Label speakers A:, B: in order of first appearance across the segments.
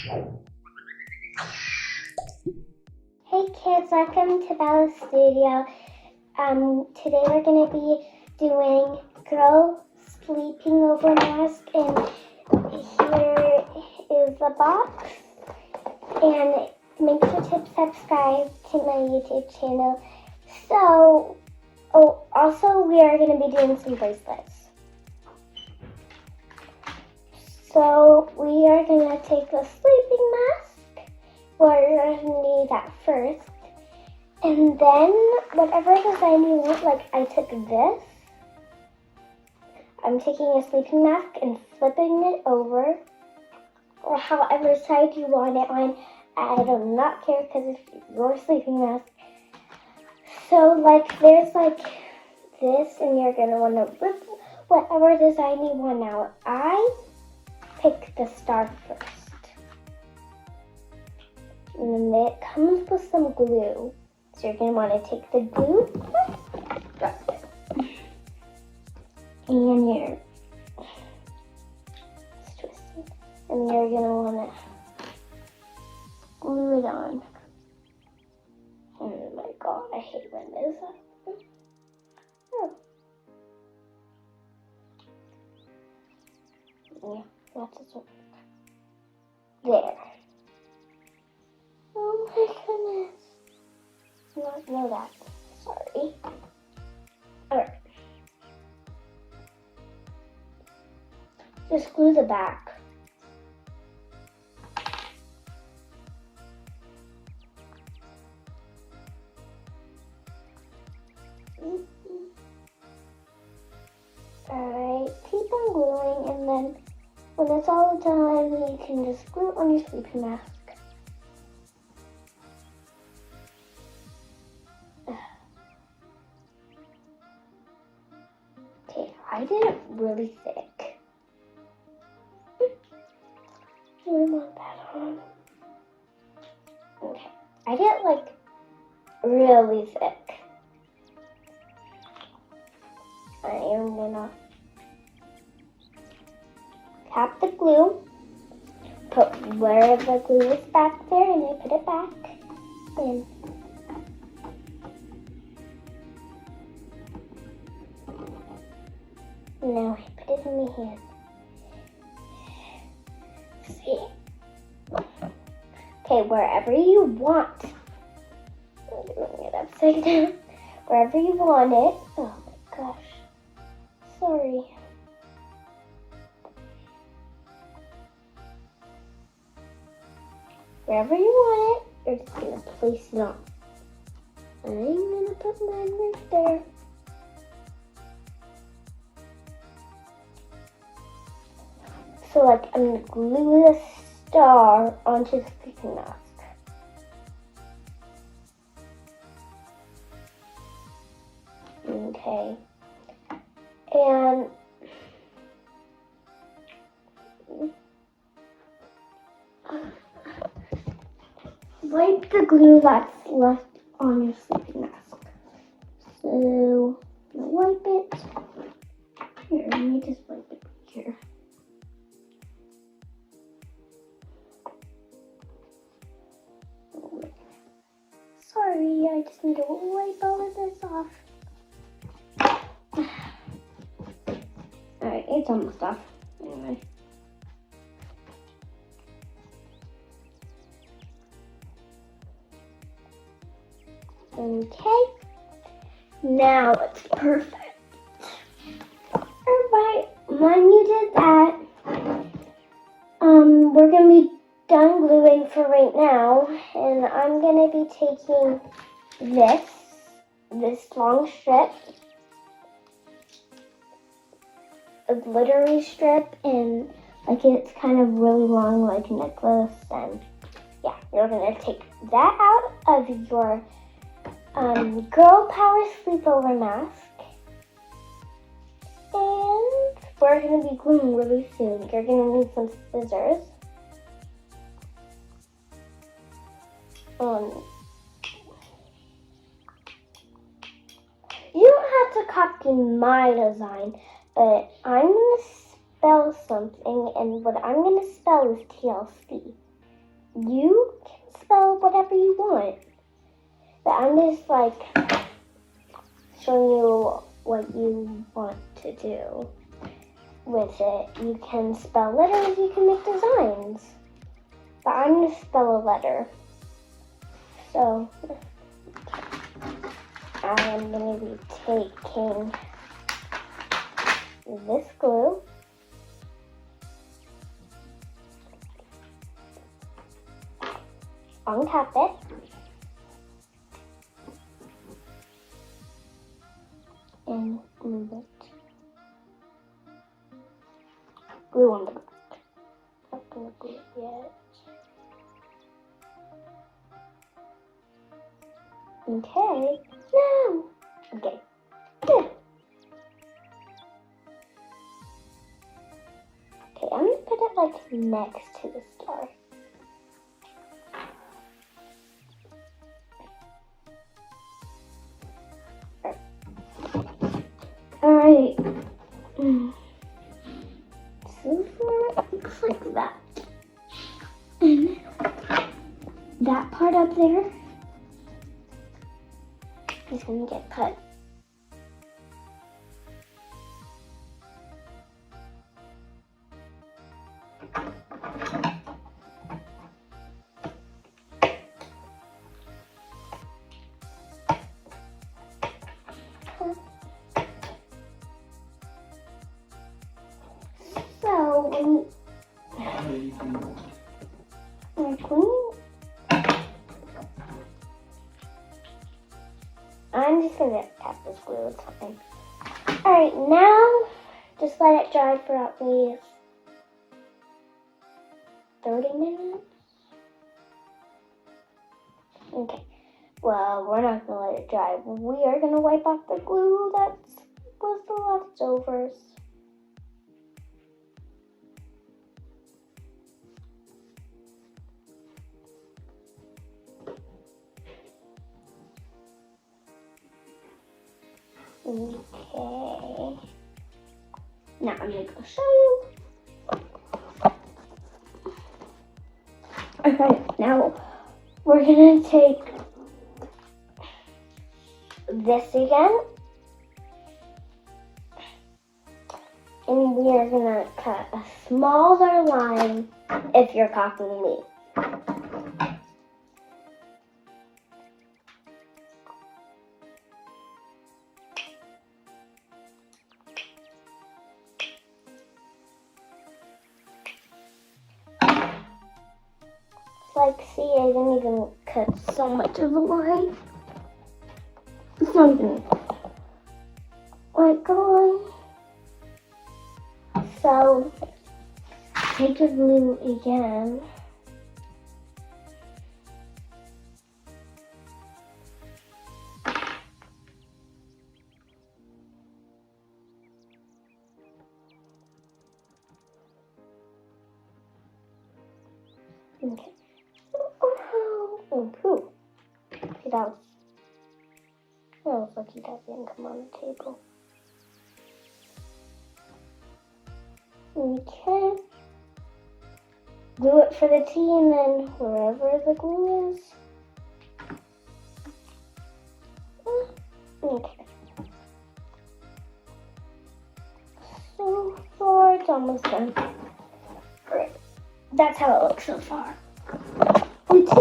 A: Hey kids, welcome to Bella's studio. Today we're going to be doing girl sleeping over mask, and here is the box. And make sure to subscribe to my YouTube channel. So, also we are going to be doing some bracelets. So we are going to take the sleeping mask. We're going to need that first. And then whatever design you want, like I took this. I'm taking a sleeping mask and flipping it over. Or however side you want it on. I do not care because it's your sleeping mask. So like there's like this, and you're going to want to rip whatever design you want out. I pick the star first. And then it comes with some glue. So you're going to want to take the glue, drop it. And you're twisting. And you're going to want to glue it on. Oh my god, I hate when this happens. Oh. Yeah, that's it. There. Oh my goodness. Not know that. Sorry. Alright. Just glue the back. Alright, keep on gluing, and then when it's all done, you can just glue it on your sleeping mask. Okay, I did it really thick. I want that on. Okay, I did it like really thick. I am gonna tap the glue, put where the glue is back there, and I put it back in. Now I put it in my hand. See? Okay, wherever you want. I'm doing it upside down. Wherever you want it. Oh my gosh. Sorry. Wherever you want it, you're just going to place it on. I'm going to put mine right there. So like I'm going to glue the star onto the sleeping mask. Okay. And wipe the glue that's left on your sleeping mask. So, wipe it. Here, let me just wipe it here. Sorry, I just need to wipe all of this off. Alright, it's almost off. Anyway. Okay, now it's perfect. Alright, when you did that, we're going to be done gluing for right now, and I'm going to be taking this long strip, a glittery strip, and like it's kind of really long like a necklace, and yeah, you're going to take that out of your Girl Power Sleepover mask, and we're going to be gluing really soon. You're going to need some scissors. You don't have to copy my design, but I'm going to spell something, and what I'm going to spell is TLC. you can spell whatever you want. But I'm just like showing you what you want to do with it. You can spell letters, you can make designs. But I'm going to spell a letter. So I am going to be taking this glue, untap it, and glue it. Glue on the back. Not gonna glue it yet. Okay. No. Okay. Good. Okay, I'm gonna put it like next to the star. Alright. So far, it looks like that. And that part up there is going to get cut. So when I'm just gonna tap this glue, it's fine. Alright, now just let it dry for at least 30 minutes. Okay, well, we're not gonna let it dry. We are gonna wipe off the glue that was the leftovers. Okay. Now I'm gonna go show you. Okay, now we're gonna take this again. And we are gonna cut a smaller line if you're copying me. Like, see, I didn't even cut so much of a line. It's not even like a line. So, take your glue again. Okay. Oh, pooh. Okay, that was lucky that didn't come on the table. Okay. Glue it for the T and then wherever the glue is. Okay. So far, it's almost done. Alright. That's how it looks so far. The T.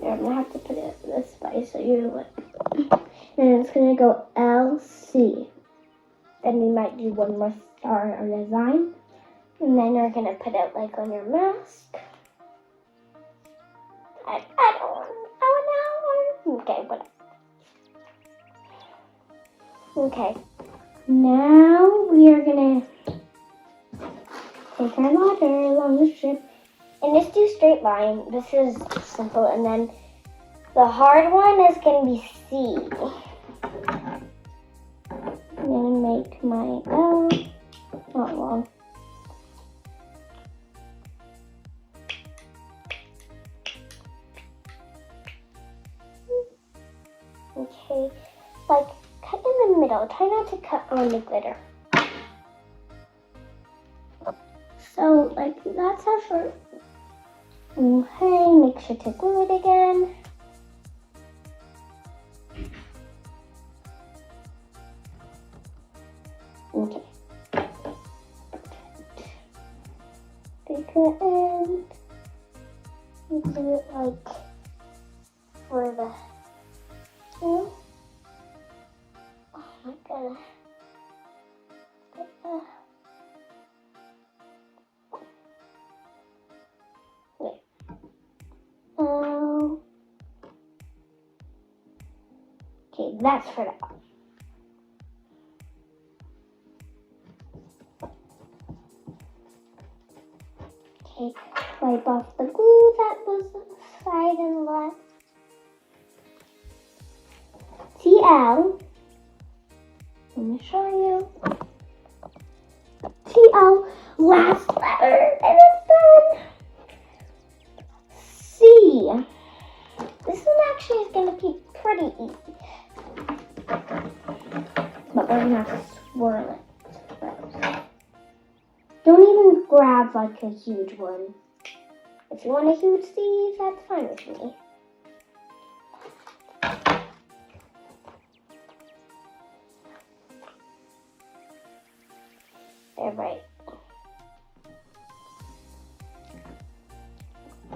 A: I'm gonna have to put it this way so you look. And it's gonna go LC. Then we might do one more star or design. And then you're gonna put it like on your mask. I don't know. Okay, whatever. Okay. Now we are gonna take our ladder along the strip and just do straight line. This is simple, and then the hard one is gonna be C. I'm gonna make my L not long. Okay, like cut in the middle. Try not to cut on the glitter. So, like, that's how short. Okay, make sure to glue it again. Okay. Take the end. You do it like for the two. Oh my god. Wait. Okay, that's for that one. Okay, wipe off the glue that was side and left. TL. Let me show you. TL, last letter, and it's done. C. This one actually is going to be pretty easy. But we're going to have to swirl it first. Don't even grab like a huge one. If you want a huge C, that's fine with me. They're right.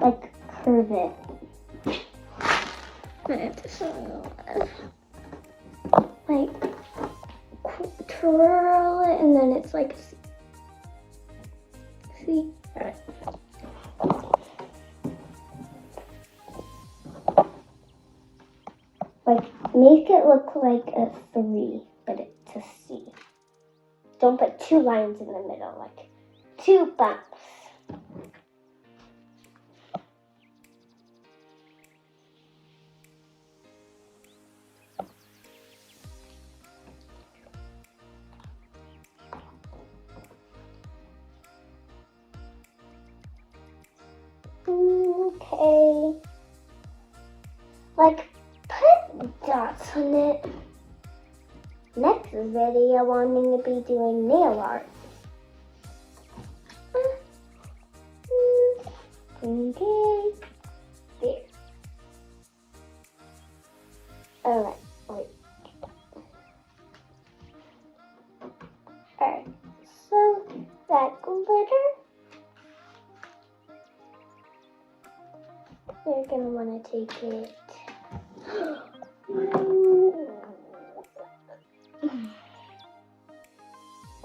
A: Like curve it. I have to show you. Like twirl it and then it's like a C. See? Alright. Like, make it look like a 3, but it's a C. Don't put 2 lines in the middle, like 2 bumps. Okay. Like, put dots on it. Next video, I'm going to be doing nail art. Okay. There. Alright, wait. Alright, so that glitter, you're going to want to take it.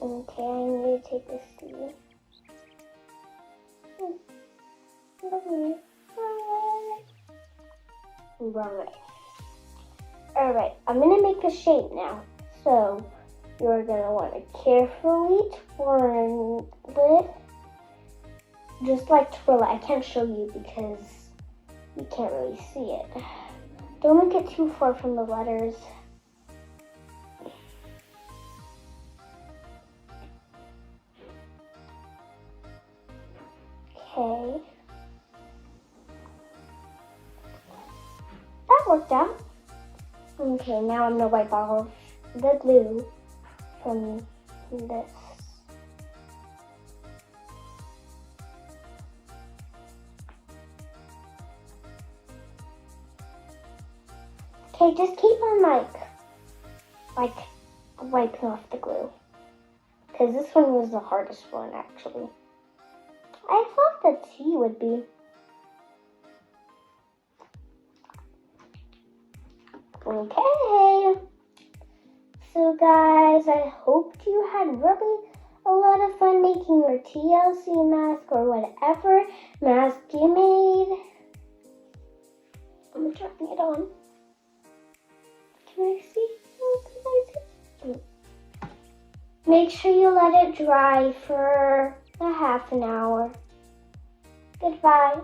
A: Okay, I need to take this C. Right. Alright, I'm going to make a shape now. So, you're going to want to carefully twirl it. Just like twirl it. I can't show you because you can't really see it. Don't make it too far from the letters. Okay. That worked out. Okay, now I'm going to wipe off the glue from this. Okay, just keep on like wiping off the glue. Because this one was the hardest one, actually. I thought the T would be. Okay. So guys, I hope you had really a lot of fun making your TLC mask or whatever mask you made. I'm dropping it on. Can I see? Oh, can I see? Make sure you let it dry for a half an hour. Goodbye.